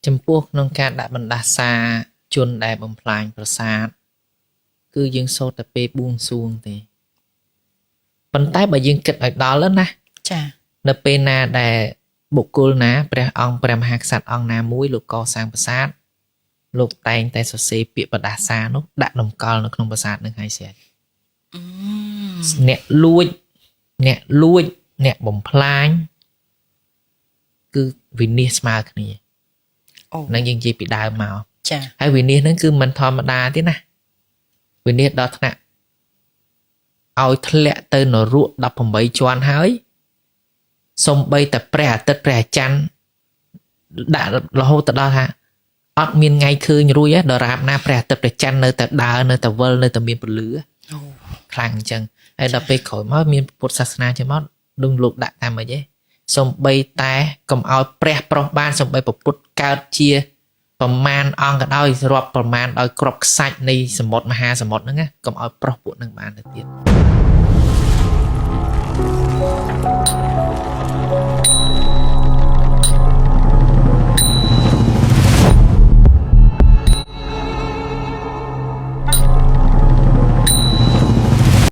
ចំពោះក្នុងការដាក់បណ្ដាសាជនដែលបំផ្លាញប្រាសាទគឺយើងសូត្រតែពេលបួងសួងទេប៉ុន្តែបើយើងគិតឲ្យដល់ណាចានៅពេលណាដែលបុគ្គលណាព្រះអង្គព្រះមហាក្សត្រអង្គណាមួយលោកកសាងប្រាសាទលោកតែងតែសរសេរពាក្យបណ្ដាសានោះដាក់តម្កល់នៅក្នុងប្រាសាទនឹងហើយស្រេចអ្នកលួចអ្នកបំផ្លាញគឺវិនិច្ឆ័យស្មើគ្នានឹងយើងនិយាយពីដើមមកចាហើយវិនិច្ឆ័យហ្នឹងគឺមិនធម្មតាទេណាវិនិច្ឆ័យដល់ថ្នាក់ឲ្យធ្លាក់ទៅនរក18ជាន់ហើយសំបីតែព្រះអាទិត្យព្រះអាច័ន្ទដាក់រហូតទៅដល់ថាអត់មានថ្ងៃឃើញរួចដល់រាបណាព្រះអាទិត្យព្រះច័ន្ទនៅតែដើរនៅតែវិលនៅតែមានពលឺខ្លាំងអញ្ចឹងហើយដល់ពេលក្រោយមកមានពុទ្ធសាសនាចេញមកដូចលោកដាក់តាមមិនទេសំបីតែកុំឲ្យព្រះប្រុសបានសំបីពុទ្ធកើតជាប្រមាណអង្គក៏ដោយរាប់ប្រមាណដោយក្របខ្សាច់នៃសមុទ្រមហាសមុទ្រហ្នឹងកុំឲ្យប្រុសពួកហ្នឹងបានទៅទៀត